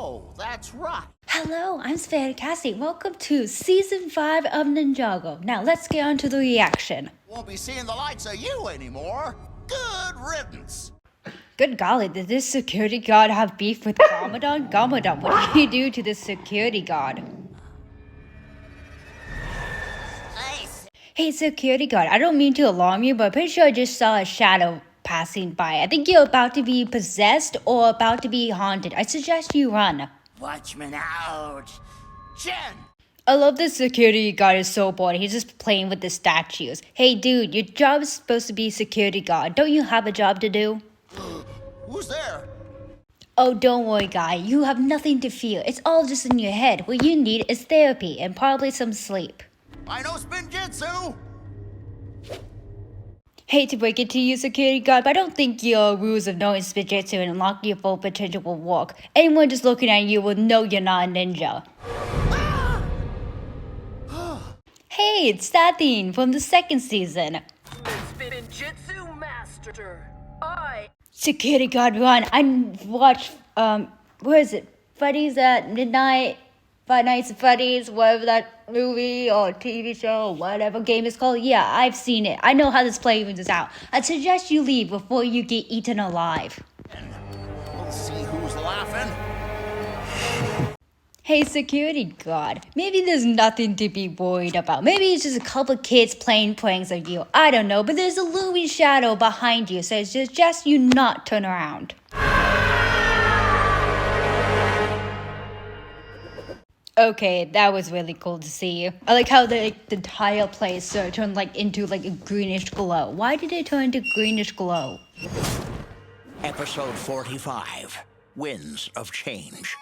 Oh, that's right. Hello, I'm Savannah Cassie. Welcome to Season 5 of Ninjago. Now let's get on to the reaction. Won't be seeing the likes of you anymore. Good riddance. Good golly, did this security guard have beef with Gamadon? Gamadon, what did you do to this security guard? Nice. Hey, security guard, I don't mean to alarm you, but I'm pretty sure I just saw a shadow passing by. I think you're about to be possessed or about to be haunted. I suggest you run. Watchman out. Jen. I love this security guard is so bored. He's just playing with the statues. Hey, dude, your job is supposed to be security guard. Don't you have a job to do? Who's there? Oh, don't worry, guy. You have nothing to fear. It's all just in your head. What you need is therapy and probably some sleep. I know spin jitsu. Hate to break it to you, security guard, but I don't think your rules of knowing spijitsu and unlocking your full potential will work. Anyone just looking at you will know you're not a ninja. Hey, it's that thing from the second season. Ninjitsu Master. Security guard run. I watched, where is it? Freddy's at Midnight, Five Nights at Freddy's, whatever that movie or TV show or whatever game is called. Yeah, I've seen it. I know how this playroom is out. I suggest you leave before you get eaten alive. We'll see who's laughing. Hey, security guard. Maybe there's nothing to be worried about. Maybe it's just a couple kids playing pranks on you. I don't know, but there's a looming shadow behind you, so it's just you not turn around. Okay, that was really cool to see. I like how the entire place turned into a greenish glow. Why did it turn into greenish glow? Episode 45. Winds of Change.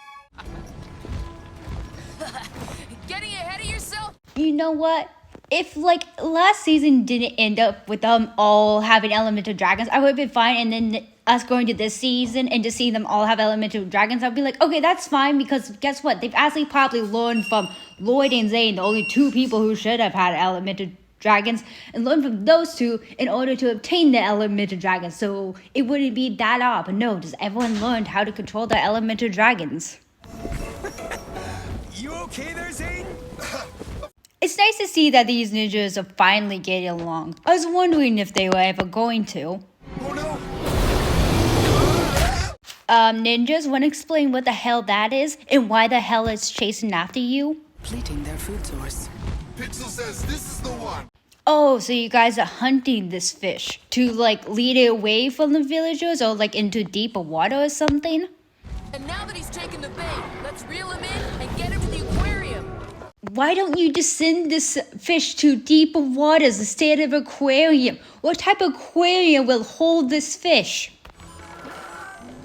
Getting ahead of yourself? You know what? If last season didn't end up with them all having elemental dragons, I would have been fine. And then us going to this season and just seeing them all have elemental dragons, I'd be like, okay, that's fine, because guess what? They've actually probably learned from Lloyd and Zane, the only two people who should have had elemental dragons, and learned from those two in order to obtain the elemental dragons. So it wouldn't be that odd. But no, just everyone learned how to control the elemental dragons. You okay there, Zane? It's nice to see that these ninjas are finally getting along. I was wondering if they were ever going to. Oh no! Ninjas, want to explain what the hell that is and why the hell it's chasing after you? Depleting their food source. Pixel says this is the one. Oh, so you guys are hunting this fish to lead it away from the villagers or into deeper water or something? And now that he's taken the bait, let's reel him in and get him to the aquarium. Why don't you just send this fish to deeper waters instead of aquarium? What type of aquarium will hold this fish?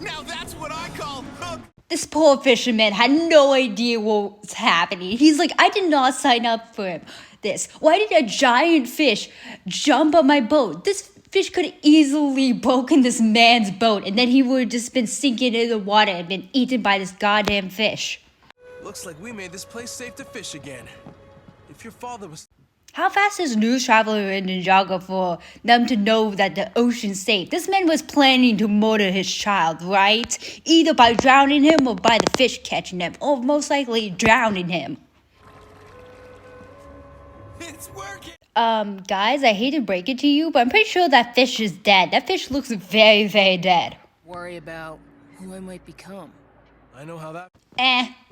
Now that's what I call hook. This poor fisherman had no idea what was happening. He's like, I did not sign up for this. Why did a giant fish jump on my boat? This fish could have easily broken this man's boat, and then he would have just been sinking in the water and been eaten by this goddamn fish. Looks like we made this place safe to fish again. If your father was... How fast is news traveler in Ninjago for them to know that the ocean's safe? This man was planning to murder his child, right? Either by drowning him or by the fish catching him, or most likely drowning him. It's working! Guys, I hate to break it to you, but I'm pretty sure that fish is dead. That fish looks very, very dead. Worry about who I might become. I know how that...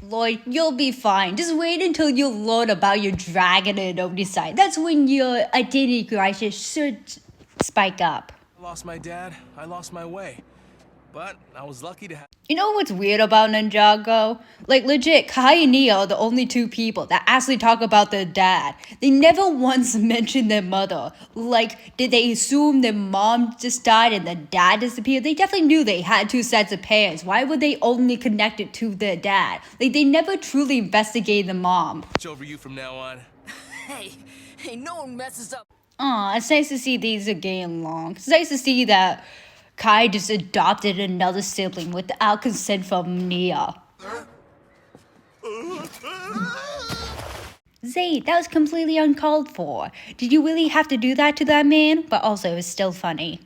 Lloyd, you'll be fine. Just wait until you learn about your dragon and Omniside. That's when your identity crisis should spike up. I lost my dad, I lost my way. But I was lucky to have... You know what's weird about Ninjago? Legit, Kai and Nia are the only two people that actually talk about their dad. They never once mention their mother. Did they assume their mom just died and the dad disappeared? They definitely knew they had two sets of parents. Why would they only connect it to their dad? They never truly investigated the mom. Watch over you from now on. Hey, no one messes up. Aw, it's nice to see these are getting along. It's nice to see that Kai just adopted another sibling without consent from Nia. Zay, that was completely uncalled for. Did you really have to do that to that man? But also, it was still funny.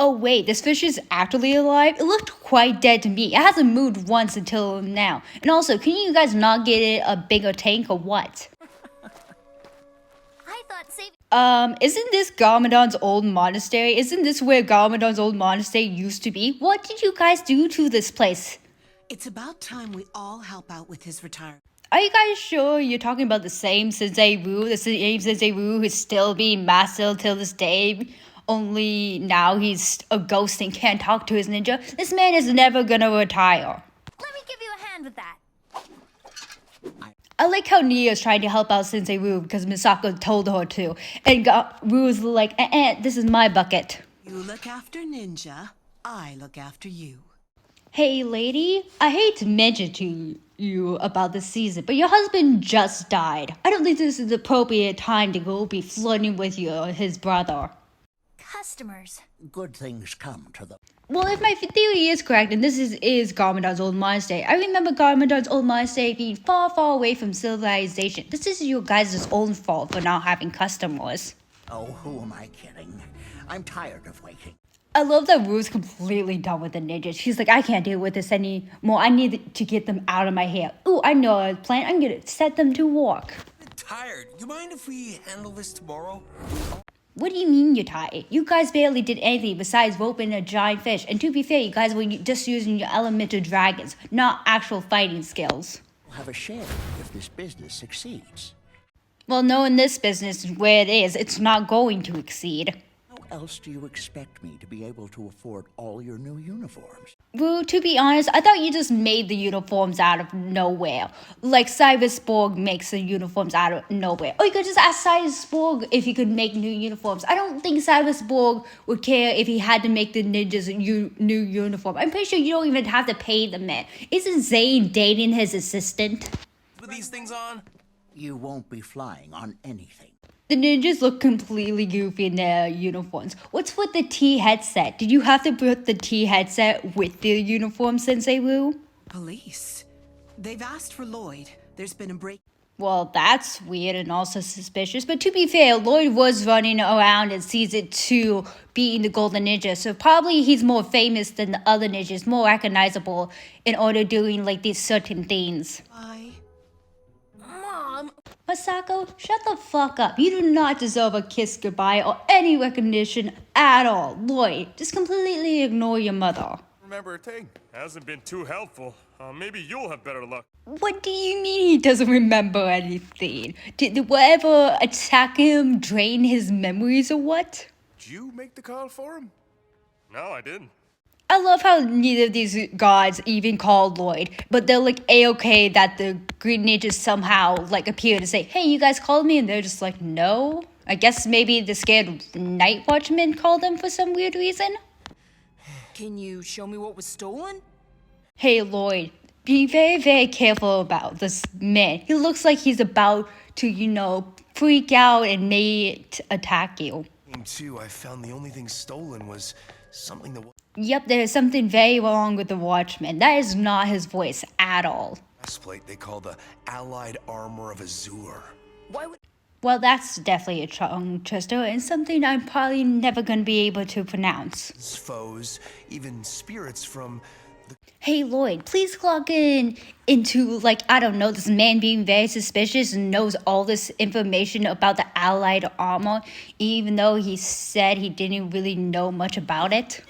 Oh wait, this fish is actually alive? It looked quite dead to me. It hasn't moved once until now. And also, can you guys not get it a bigger tank or what? I thought saving. Isn't this Garmadon's old monastery? Isn't this where Garmadon's old monastery used to be? What did you guys do to this place? It's about time we all help out with his retirement. Are you guys sure you're talking about the same Sensei Wu? The same Sensei Wu who's still being mastered till this day? Only now he's a ghost and can't talk to his ninja? This man is never gonna retire. Let me give you a hand with that. I like how Nia's trying to help out Sensei Wu because Misako told her to. And Wu's like, this is my bucket. You look after Ninja, I look after you. Hey lady, I hate to mention to you about this season, but your husband just died. I don't think this is the appropriate time to go be flirting with his brother. Customers. Good things come to them. Well, if my theory is correct, and this is Garmadon's old monastery, I remember Garmadon's old monastery being far, far away from civilization. This is your guys' own fault for not having customers. Oh, who am I kidding? I'm tired of waiting. I love that Rue's completely done with the ninjas. She's like, I can't deal with this anymore. I need to get them out of my hair. Ooh, I know a plan. I'm gonna set them to work. I'm tired. You mind if we handle this tomorrow? What do you mean you're tired? You guys barely did anything besides roping a giant fish. And to be fair, you guys were just using your elemental dragons, not actual fighting skills. We'll have a share if this business succeeds. Well, knowing this business where it is, it's not going to exceed. How else do you expect me to be able to afford all your new uniforms? Well, to be honest, I thought you just made the uniforms out of nowhere. Like Cybersporg makes the uniforms out of nowhere. Or you could just ask Cybersporg if he could make new uniforms. I don't think Cybersporg would care if he had to make the ninjas a new uniform. I'm pretty sure you don't even have to pay the man. Isn't Zane dating his assistant? With these things on? You won't be flying on anything. The ninjas look completely goofy in their uniforms. What's with the T headset? Did you have to put the T headset with the uniform, Sensei Wu? Police. They've asked for Lloyd. There's been a break. Well, that's weird and also suspicious. But to be fair, Lloyd was running around in season 2 beating the Golden Ninja. So probably he's more famous than the other ninjas, more recognizable in order doing like these certain things. Bye. Mom, Masako, shut the fuck up. You do not deserve a kiss goodbye or any recognition at all. Lloyd, just completely ignore your mother. Remember a thing. Hasn't been too helpful. Maybe you'll have better luck. What do you mean he doesn't remember anything? Did whatever attack him drain his memories or what? Did you make the call for him? No, I didn't. I love how neither of these gods even called Lloyd, but they're like A-okay that the Green Ninjas somehow like appear to say, hey, you guys called me? And they're just like, no. I guess maybe the scared Night Watchman called them for some weird reason. can you show me what was stolen? Hey, Lloyd, be very, very careful about this man. He looks like he's about to, freak out and may attack you. Me too. I found the only thing stolen was something that. Yep, there is something very wrong with the Watchman. That is not his voice at all. Breastplate they call the Allied Armor of Azure. Why would Well, that's definitely a tongue twister and something I'm probably never going to be able to pronounce. Foes, even spirits from the. Hey, Lloyd, please log into, this man being very suspicious and knows all this information about the Allied armor, even though he said he didn't really know much about it.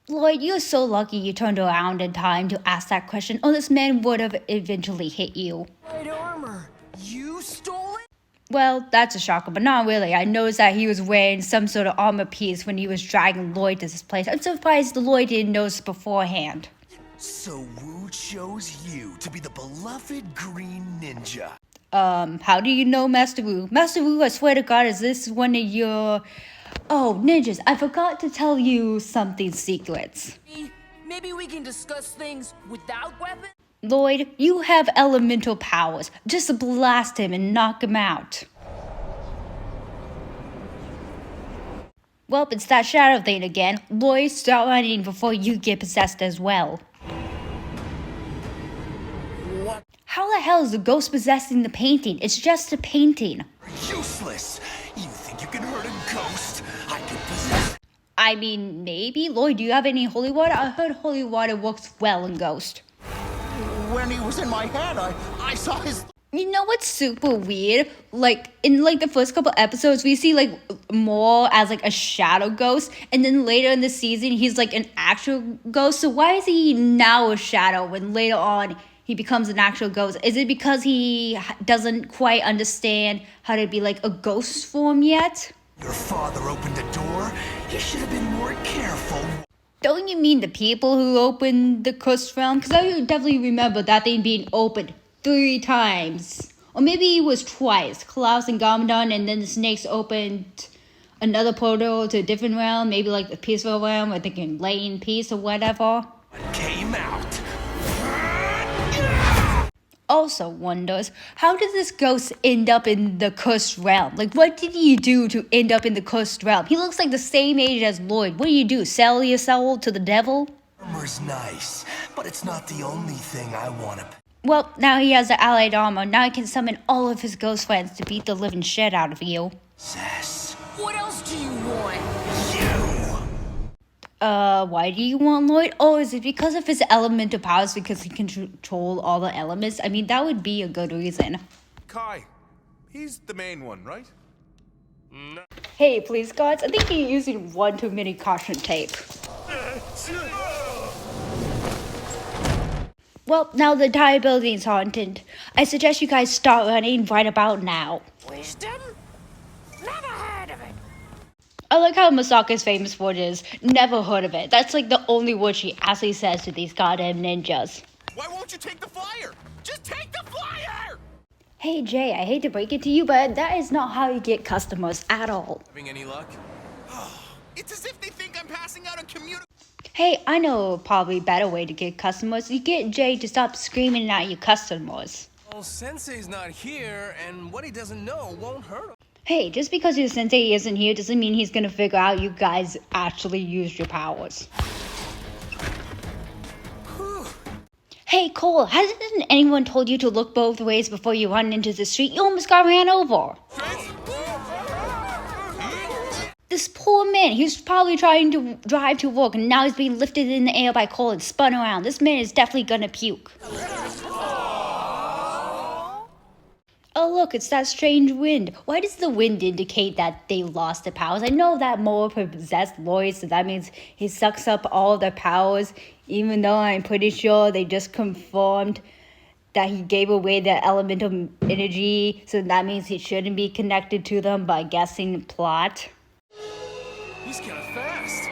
Lloyd, you're so lucky you turned around in time to ask that question, or this man would have eventually hit you. light armor? You stole it? Well, that's a shocker, but not really. I noticed that he was wearing some sort of armor piece when he was dragging Lloyd to this place. I'm surprised Lloyd didn't notice beforehand. So Wu chose you to be the beloved Green Ninja. How do you know Master Wu? Master Wu, I swear to God, is this one of your... Oh, ninjas, I forgot to tell you something secrets. Maybe we can discuss things without weapons? Lloyd, you have elemental powers. Just blast him and knock him out. Well, it's that shadow thing again. Lloyd, start running before you get possessed as well. What? How the hell is the ghost possessing the painting? It's just a painting. Useless! You think you can hurt a ghost? I I mean, maybe. Lloyd, do you have any holy water? I heard holy water works well in Ghost. When he was in my head, I saw his... You know what's super weird? Like, in, like, the first couple episodes, we see, like, more as, like, a shadow ghost. And then later in the season, he's, like, an actual ghost. So why is he now a shadow when later on he becomes an actual ghost? Is it because he doesn't quite understand how to be, like, a ghost form yet? Your father opened a door. You should have been more careful. Don't you mean the people who opened the cursed realm? Because I definitely remember that thing being opened 3 times. Or maybe it was twice. Klaus and Garmadon, and then the snakes opened another portal to a different realm. Maybe like the peaceful realm where they can lay in peace or whatever. Came out. Also wonders, how did this ghost end up in the cursed realm? Like, what did he do to end up in the cursed realm? He looks like the same age as Lloyd. What do you do, sell your soul to the devil? Armor's nice, but it's not the only thing I want to... Well, now he has the allied armor. Now he can summon all of his ghost friends to beat the living shit out of you. Possess. What else do you want? You! Why do you want Lloyd? Oh, is it because of his elemental powers? Because he can control all the elements? I mean, that would be a good reason. Kai. He's the main one, right? No. Hey, please, gods. I think you're using one too many caution tape. Well, now the entire building is haunted. I suggest you guys start running right about now. Wisdom? Never heard of it. I like how Masaka's famous for this. Never heard of it. That's like the only word she actually says to these goddamn ninjas. Why won't you take the flyer? Just take the flyer! Hey Jay, I hate to break it to you, but that is not how you get customers at all. Having any luck? It's as if they think I'm passing out a community. Hey, I know a probably better way to get customers. You get Jay to stop screaming at your customers. Well, Sensei's not here, and what he doesn't know won't hurt him. Hey, just because your sensei isn't here doesn't mean he's gonna figure out you guys actually used your powers. Hey Cole, hasn't anyone told you to look both ways before you run into the street? You almost got ran over. This poor man, he was probably trying to drive to work and now he's being lifted in the air by Cole and spun around. This man is definitely gonna puke. Oh look, it's that strange wind. Why does the wind indicate that they lost their powers? I know that Moa possessed Lloyd, so that means he sucks up all their powers, even though I'm pretty sure they just confirmed that he gave away their elemental energy, so that means he shouldn't be connected to them by guessing plot. He's kind of fast.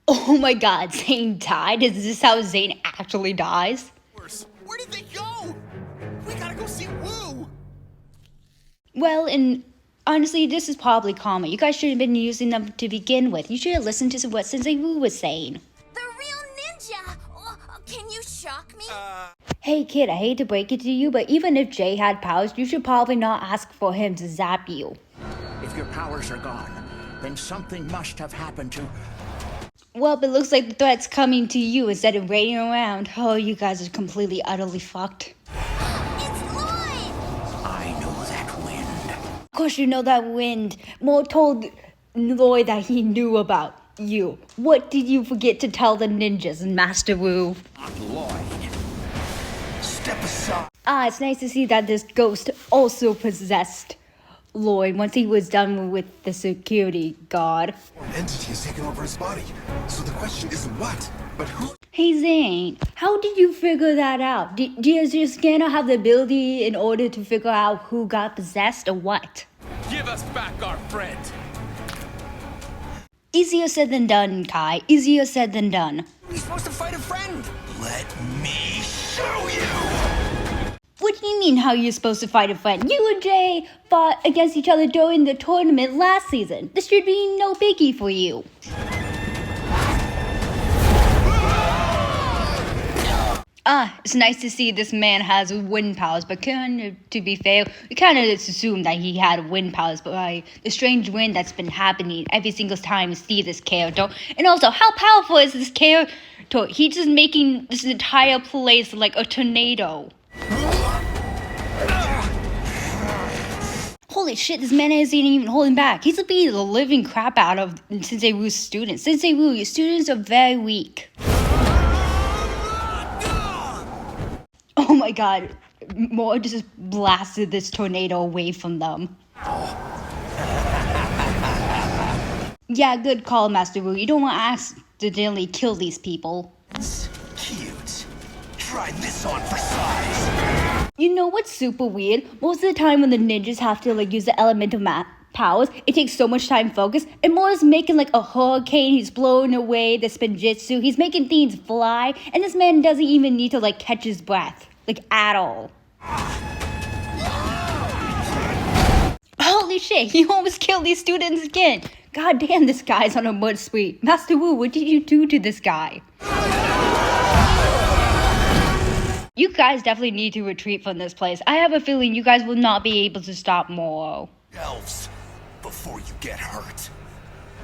Oh my god, Zane died? Is this how Zane actually dies? Where did they go? We gotta go see Wu. Well, and honestly, this is probably common. You guys should have been using them to begin with. You should have listened to what Sensei Wu was saying. The real ninja! Oh, can you shock me? Hey kid, I hate to break it to you, but even if Jay had powers, you should probably not ask for him to zap you. If your powers are gone, then something must have happened to... Well, but it looks like the threat's coming to you instead of waiting around. Oh, you guys are completely, utterly fucked. It's Lloyd! I know that wind. Of course you know that wind. Mo told Lloyd that he knew about you. What did you forget to tell the ninjas, Master Wu? Not Lloyd. Step aside. Ah, it's nice to see that this ghost also possessed Lloyd once he was done with the security guard. An entity has taken over his body. So the question isn't what, but who. Hey Zane, how did you figure that out? Does your scanner have the ability in order to figure out who got possessed or what? Give us back our friend. Easier said than done, Kai. Easier said than done. We're supposed to fight a friend. Let me show you. What do you mean how you're supposed to fight a friend? You and Jay fought against each other during the tournament last season. This should be no biggie for you. Ah, it's nice to see this man has wind powers, but to be fair, we kind of assumed that he had wind powers by the strange wind that's been happening every single time we see this character. And also, how powerful is this character? He's just making this entire place like a tornado. Holy shit, this man isn't even holding back. He's beating the living crap out of Sensei Wu's students. Sensei Wu, your students are very weak. Oh my god. Moa just blasted this tornado away from them. Yeah, good call, Master Wu. You don't want to accidentally kill these people. Cute. Try this on for size. You know what's super weird? Most of the time when the ninjas have to use the elemental powers, it takes so much time focus, and Moa's making a hurricane. He's blowing away the spinjitzu. He's making things fly, and this man doesn't even need to catch his breath. At all. Holy shit, he almost killed these students again. God damn, this guy's on a mud spree. Master Wu, what did you do to this guy? You guys definitely need to retreat from this place. I have a feeling you guys will not be able to stop Moro. Elves, before you get hurt.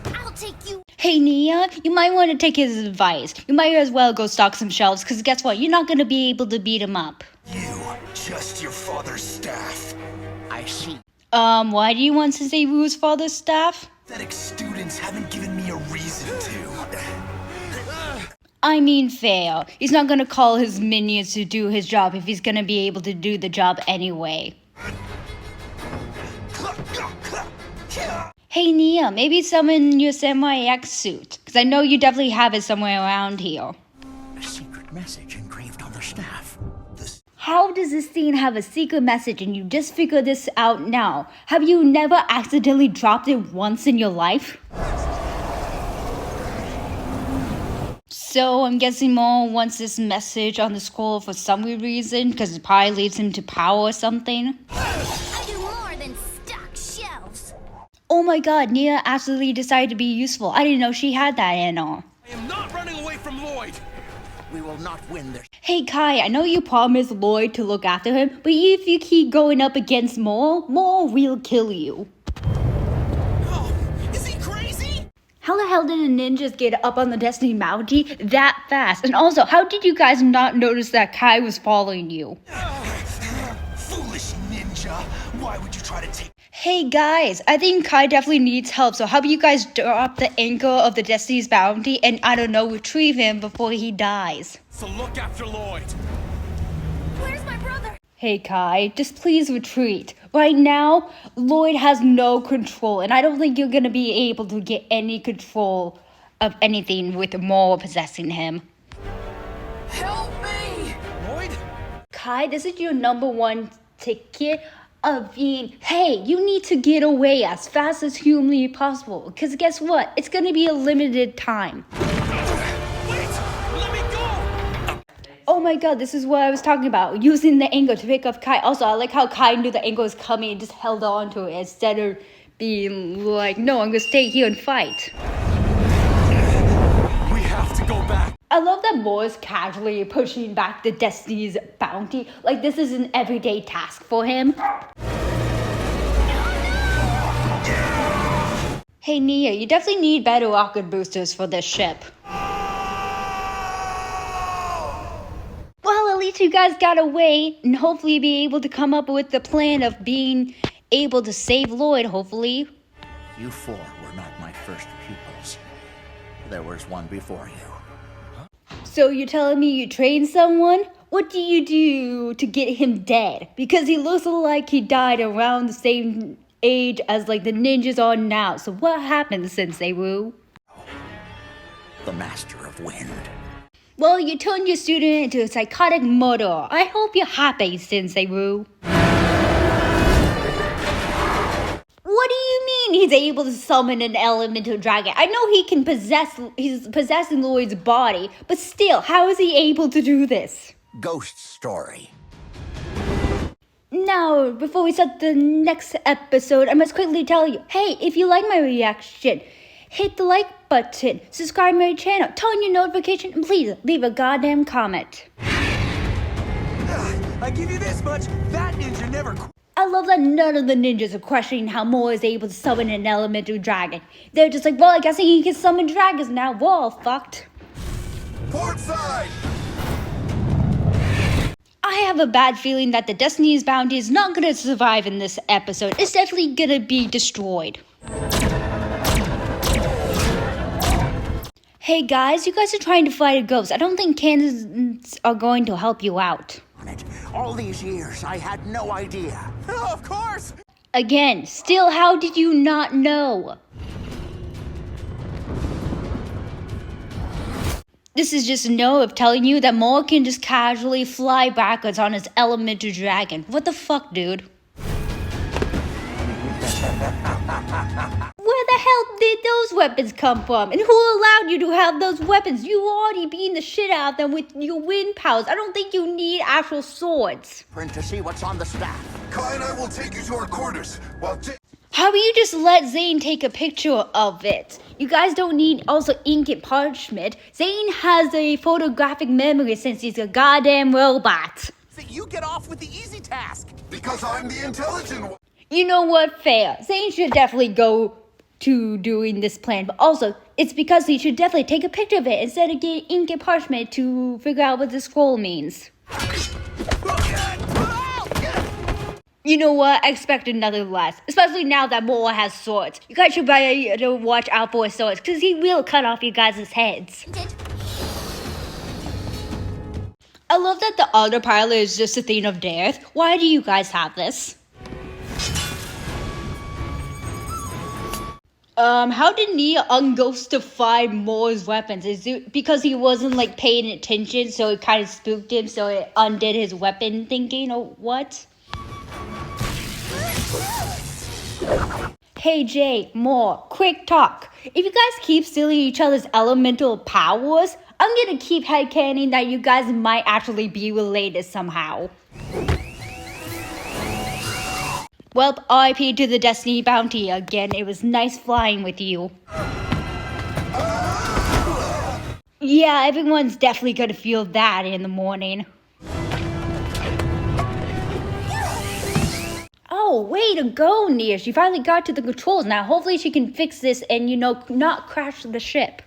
I'll take you. Hey Nia, you might want to take his advice. You might as well go stock some shelves, because guess what? You're not going to be able to beat him up. You, just your father's staff. I see. Why do you want to say Wu's father's staff? Pathetic students haven't given me a reason to. I mean, fair. He's not gonna call his minions to do his job if he's gonna be able to do the job anyway. Hey Nia, maybe summon your Samurai X suit, because I know you definitely have it somewhere around here. A secret message engraved on the staff. How does this thing have a secret message and you just figured this out now? Have you never accidentally dropped it once in your life? So I'm guessing Mo wants this message on the scroll for some reason, because it probably leads him to power or something. I do more than stock shelves. Oh my god, Nia absolutely decided to be useful. I didn't know she had that in her. I am not running away from Lloyd. We will not win this. Hey Kai, I know you promised Lloyd to look after him, but if you keep going up against Mo will kill you. Oh, is he crazy? How the hell did the ninjas get up on the Destiny Mountain that fast? And also, how did you guys not notice that Kai was following you? Foolish ninja. Why would you try to take... Hey guys, I think Kai definitely needs help, so how about you guys drop the anchor of the Destiny's Bounty and, I don't know, retrieve him before he dies? So look after Lloyd. Where's my brother? Hey Kai, just please retreat. Right now, Lloyd has no control, and I don't think you're gonna be able to get any control of anything with Mora possessing him. Help me! Lloyd? Kai, this is your #1 ticket of being, hey, you need to get away as fast as humanly possible. Because guess what? It's going to be a limited time. Wait! Let me go! Oh my god, this is what I was talking about. Using the angle to pick up Kai. Also, I like how Kai knew the angle was coming and just held on to it instead of being like, no, I'm going to stay here and fight. We have to go back. I love that Mo is casually pushing back the Destiny's Bounty. Like this is an everyday task for him. Hey Nia, you definitely need better rocket boosters for this ship. Well, at least you guys got away and hopefully be able to come up with the plan of being able to save Lloyd, hopefully. You four were not my first pupils. There was one before you. So you're telling me you trained someone? What do you do to get him dead? Because he looks like he died around the same age as the ninjas are now. So what happened, Sensei Wu? The master of wind. Well, you turned your student into a psychotic murderer. I hope you're happy, Sensei Wu. What do you mean he's able to summon an elemental dragon? I know he can he's possessing Lloyd's body, but still, how is he able to do this? Ghost story. Now, before we start the next episode, I must quickly tell you, hey, if you like my reaction, hit the like button, subscribe to my channel, turn on your notification, and please leave a goddamn comment. I give you this much, that ninja never... I love that none of the ninjas are questioning how Moa is able to summon an elemental dragon. They're just like, well, I guess he can summon dragons now. We're all fucked. Port side! I have a bad feeling that the Destiny's Bounty is not gonna survive in this episode. It's definitely gonna be destroyed. Hey guys, you guys are trying to fight a ghost. I don't think cannons are going to help you out. All these years, I had no idea. Oh, of course! Again, still, how did you not know? This is just a note of telling you that Moa can just casually fly backwards on his elemental dragon. What the fuck, dude? Where the hell did those weapons come from? And who allowed you to have those weapons? You already beat the shit out of them with your wind powers. I don't think you need actual swords. Print to see what's on the staff. Kai and I will take you to our quarters, while How about you just let Zane take a picture of it? You guys don't need also ink and parchment. Zane has a photographic memory since he's a goddamn robot. So you get off with the easy task. because I'm the intelligent one. You know what? Fair. Zane should definitely go to doing this plan. But also, it's because he should definitely take a picture of it instead of getting ink and parchment to figure out what the scroll means. You know what? I expected nothing less. Especially now that Moa has swords. You guys should better watch out for his swords, because he will cut off you guys' heads. I love that the autopilot is just a thing of death. Why do you guys have this? How did Nia unghostify Moa's weapons? Is it because he wasn't like paying attention, so it kind of spooked him, so it undid his weapon thinking, or what? Hey Jay, more quick talk. If you guys keep stealing each other's elemental powers, I'm gonna keep headcanon that you guys might actually be related somehow. Well, RIP to the Destiny Bounty again. It was nice flying with you. Yeah, everyone's definitely gonna feel that in the morning. Oh, way to go, Nia. She finally got to the controls. Now, hopefully she can fix this and, you know, not crash the ship.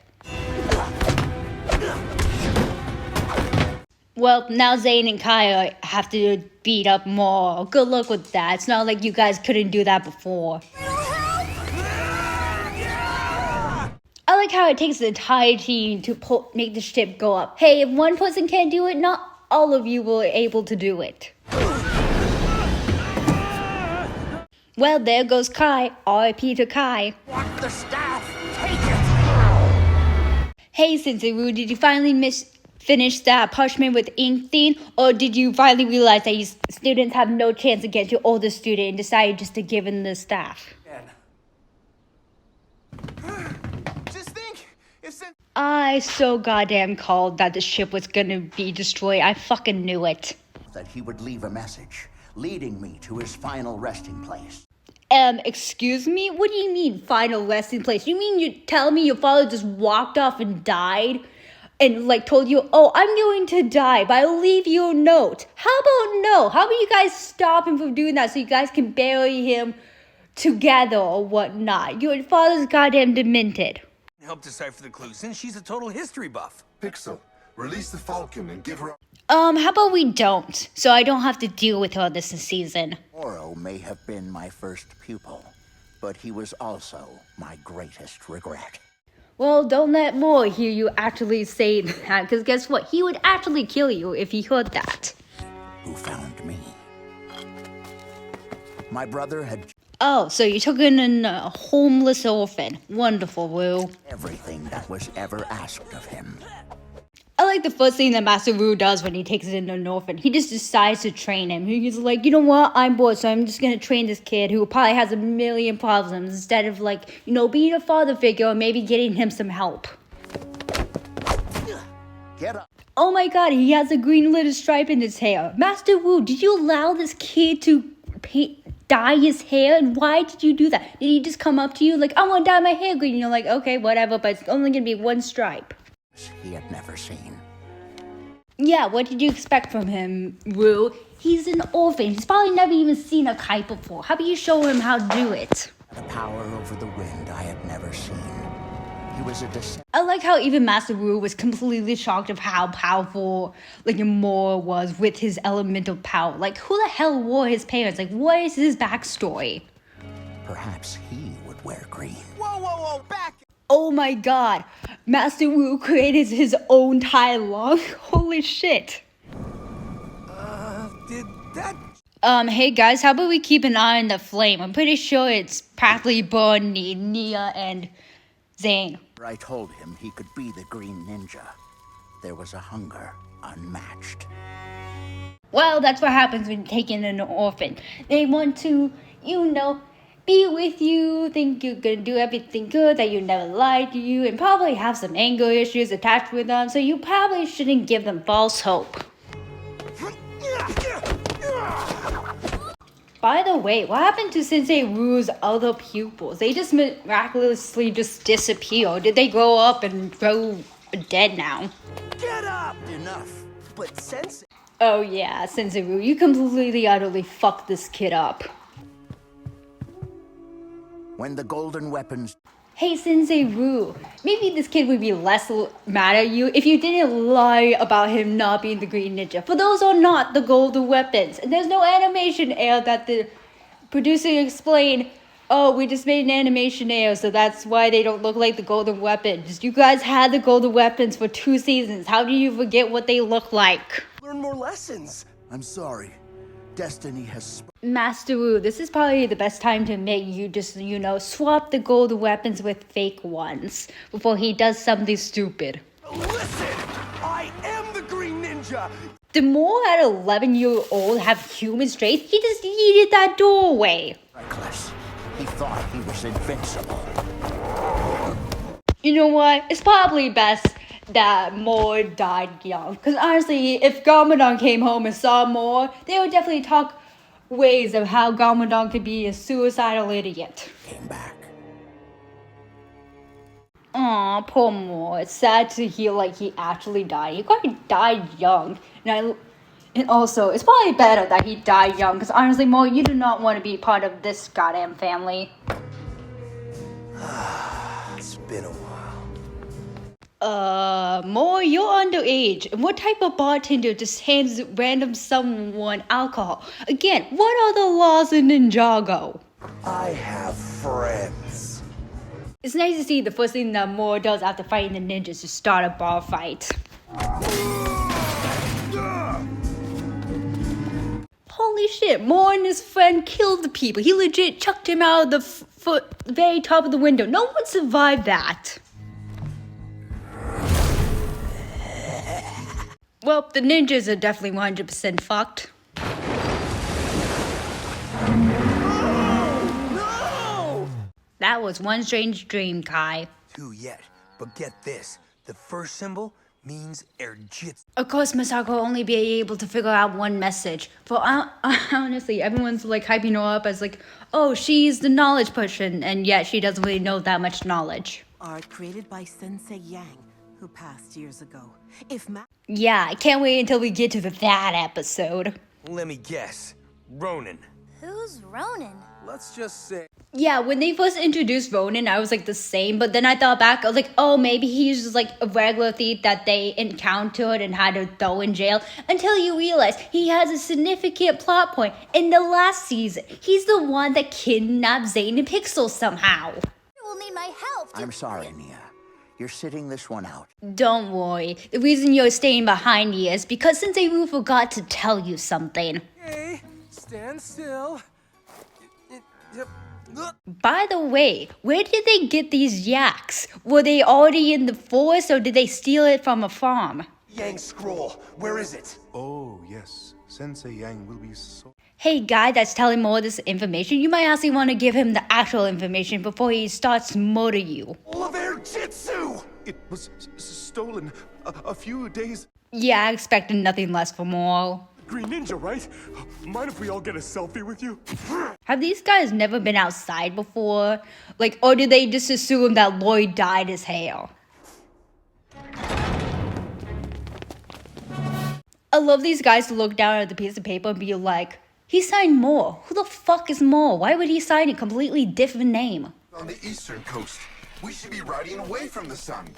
Well, now Zane and Kaya have to beat up more. Good luck with that. It's not like you guys couldn't do that before. I like how it takes the entire team to make the ship go up. Hey, if one person can't do it, not all of you were able to do it. Well, there goes Kai. RIP to Kai. Want the staff? Take it! Hey, Sensei-Wu, did you finally finish that parchment with ink thing? Or did you finally realize that you students have no chance against your older student and decided just to give in the staff? Just think, if I so goddamn called that the ship was gonna be destroyed. I fucking knew it. That he would leave a message, leading me to his final resting place. Excuse me? What do you mean, final resting place? You mean you tell me your father just walked off and died? And, like, told you, oh, I'm going to die, but I'll leave you a note. How about no? How about you guys stop him from doing that so you guys can bury him together or whatnot? Your father's goddamn demented. Help decipher the clues, since she's a total history buff. Pixel, release the Falcon and give her. How about we don't? So I don't have to deal with her this season. Oro may have been my first pupil, but he was also my greatest regret. Well, don't let Moa hear you actually say that, because guess what? He would actually kill you if he heard that. Who found me? My brother had Oh, so you took in a homeless orphan. Wonderful, Wu. everything that was ever asked of him. I like the first thing that Master Wu does when he takes in an orphan. He just decides to train him. He's like, you know what? I'm bored, so I'm just going to train this kid who probably has a million problems instead of, like, you know, being a father figure or maybe getting him some help. Get up. Oh my god, he has a green little stripe in his hair. Master Wu, did you allow this kid to dye his hair? And why did you do that? Did he just come up to you like, I want to dye my hair green? And you're like, okay, whatever, but it's only going to be one stripe. He had never seen. Yeah, what did you expect from him, Wu? He's an orphan. He's probably never even seen a kite before. How about you show him how to do it? The power over the wind I had never seen. He was a descendant. I like how even Master Wu was completely shocked of how powerful like Moore was with his elemental power. Like, who the hell were his parents? Like, what is his backstory? Perhaps he would wear green. Whoa, back! Oh my god, Master Wu created his own Tai Long. Holy shit. Did that... Hey guys, how about we keep an eye on the flame? I'm pretty sure it's practically Bonnie, Nia, and Zane. I told him he could be the Green Ninja. There was a hunger unmatched. Well, that's what happens when taking an orphan. They want to, you know, be with you, think you're gonna do everything good, that you never lied to you, and probably have some anger issues attached with them, so you probably shouldn't give them false hope. By the way, what happened to Sensei Wu's other pupils? They just miraculously just disappeared. Did they grow up and grow dead now? Get up! Enough. But Sensei... Oh yeah, Sensei Wu, you completely utterly fucked this kid up. When the golden weapons... Hey Sensei Wu, maybe this kid would be less mad at you if you didn't lie about him not being the Green Ninja. For those are not the golden weapons. And there's no animation error that the producer explained, oh, we just made an animation error, so that's why they don't look like the golden weapons. You guys had the golden weapons for 2 seasons. How do you forget what they look like? Learn more lessons. I'm sorry. Destiny has... Master Wu, this is probably the best time to make you just, you know, swap the golden weapons with fake ones before he does something stupid. Listen! I am the Green Ninja! The more at 11-year-old have human strength, he just yeeted that doorway. reckless. He thought he was invincible. You know what? It's probably best that Moore died young. Because honestly, if Garmadon came home and saw Moore, they would definitely talk ways of how Garmadon could be a suicidal idiot. Came back. Aw, poor Moore. It's sad to hear like he actually died. He probably died young. And also, it's probably better that he died young. Because honestly, Moore, you do not want to be part of this goddamn family. It's been a while. Moore, you're underage. And what type of bartender just hands random someone alcohol? Again, what are the laws in Ninjago? I have friends. It's nice to see the first thing that Moore does after fighting the ninjas is to start a bar fight. Holy shit, Moore and his friend killed the people. He legit chucked him out of the very top of the window. No one survived that. Well, the ninjas are definitely 100% fucked. No! That was one strange dream, Kai. 2 yet, but get this. The first symbol means erjitsu. Of course, Masako will only be able to figure out one message. For honestly, everyone's like hyping her up as like, oh, she's the knowledge person, and yet she doesn't really know that much knowledge. Art created by Sensei Yang, who passed years ago. Yeah, I can't wait until we get to that episode. Let me guess. Ronin. Who's Ronin? Let's just say... Yeah, when they first introduced Ronin, I was like the same, but then I thought back, I was like, oh, maybe he's just like a regular thief that they encountered and had to throw in jail, until you realize he has a significant plot point in the last season. He's the one that kidnapped Zane and Pixel somehow. You will need my help. I'm sorry, Nia. You're sitting this one out. Don't worry. The reason you're staying behind me is because Sensei Wu forgot to tell you something. Hey, stand still. By the way, where did they get these yaks? Were they already in the forest or did they steal it from a farm? Yang scroll. Where is it? Oh, yes. Sensei Yang will be so... Hey, guy that's telling more of this information, you might actually want to give him the actual information before he starts to murder you. All of erjitsu! It was stolen a few days... Yeah, I expected nothing less from all. Green Ninja, right? Mind if we all get a selfie with you? Have these guys never been outside before? Like, or did they just assume that Lloyd dyed his hair? I love these guys to look down at the piece of paper and be like, he signed Moore. Who the fuck is Moore? Why would he sign a completely different name? on the eastern coast. We should be riding away from the sun.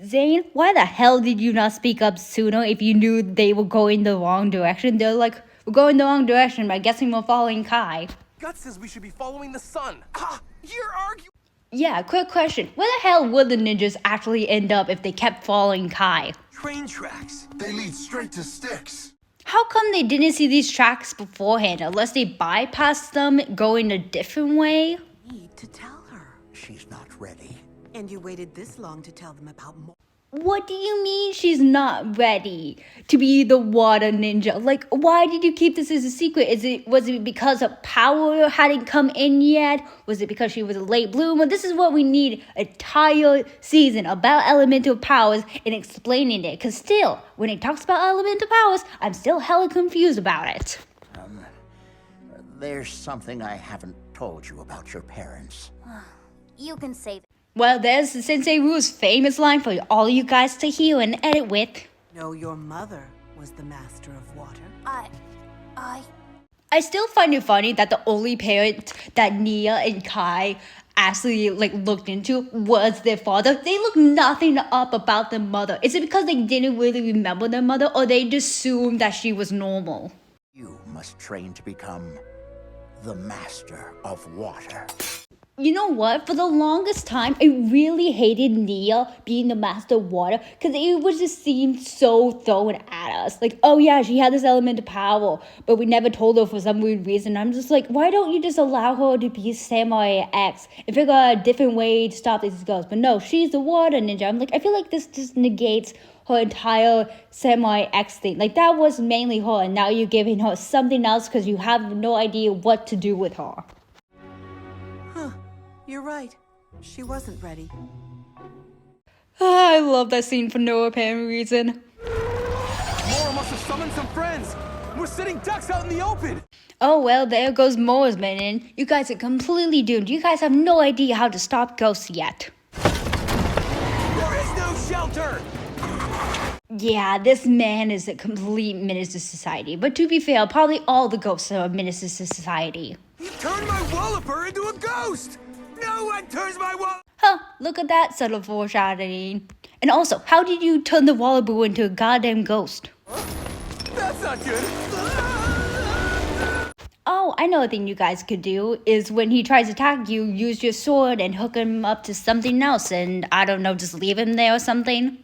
Zane, why the hell did you not speak up sooner if you knew they were going the wrong direction? They're like, we're going the wrong direction by guessing we're following Kai. Gut says we should be following the sun. Ah, you're arguing. Yeah, quick question. Where the hell would the ninjas actually end up if they kept following Kai? Train tracks. They lead straight to Styx. How come they didn't see these tracks beforehand unless they bypassed them going a different way? Need to tell her. She's not ready. And you waited this long to tell them about more. What do you mean she's not ready to be the water ninja? Like, why did you keep this as a secret? Was it because her power hadn't come in yet? Was it because she was a late bloomer? This is what we need an entire season about elemental powers and explaining it. Because still, when it talks about elemental powers, I'm still hella confused about it. There's something I haven't told you about your parents. You can save it. Well, there's Sensei Ru's famous line for all you guys to hear and edit with. No, your mother was the master of water. I still find it funny that the only parent that Nia and Kai actually looked into was their father. They look nothing up about their mother. Is it because they didn't really remember their mother, or they just assumed that she was normal? You must train to become the master of water. You know what? For the longest time, I really hated Nia being the master of water because it was just seemed so thrown at us. Like, oh yeah, she had this element of power, but we never told her for some weird reason. I'm just like, why don't you just allow her to be Samurai X and figure out a different way to stop these girls? But no, she's the water ninja. I'm like, I feel like this just negates her entire Samurai X thing. Like, that was mainly her, and now you're giving her something else because you have no idea what to do with her. You're right. She wasn't ready. I love that scene for no apparent reason. Laura must have summoned some friends. We're sitting ducks out in the open. Oh well, there goes Moa's minion. You guys are completely doomed. You guys have no idea how to stop ghosts yet. There is no shelter. Yeah, this man is a complete menace to society. But to be fair, probably all the ghosts are menaces to society. You turned my Walloper into a ghost. No one turns my wall. Huh, look at that subtle foreshadowing. And also, how did you turn the Wallaby into a goddamn ghost? That's not good. Oh, I know a thing you guys could do is when he tries to attack you, use your sword and hook him up to something else and, I don't know, just leave him there or something.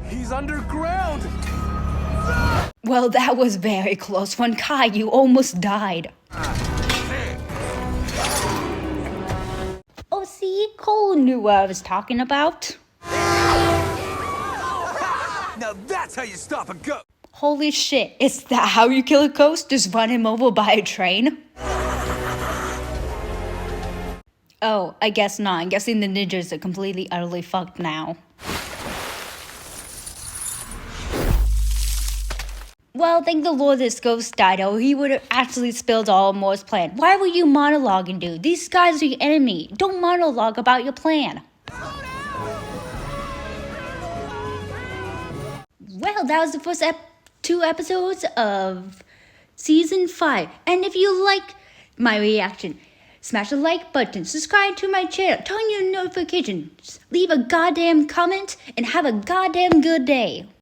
He's underground. Well, that was very close one. Kai, you almost died. Oh, see? Cole knew what I was talking about. Now that's how you stop a ghost. Holy shit, is that how you kill a ghost? Just run him over by a train? Oh, I guess not. I'm guessing the ninjas are completely, utterly fucked now. Well, thank the Lord this ghost died, or he would have actually spilled all of Moore's plan. Why were you monologuing, dude? These guys are your enemy. Don't monologue about your plan. Well, that was the first 2 episodes of Season 5. And if you like my reaction, smash the like button, subscribe to my channel, turn on your notifications, leave a goddamn comment, and have a goddamn good day.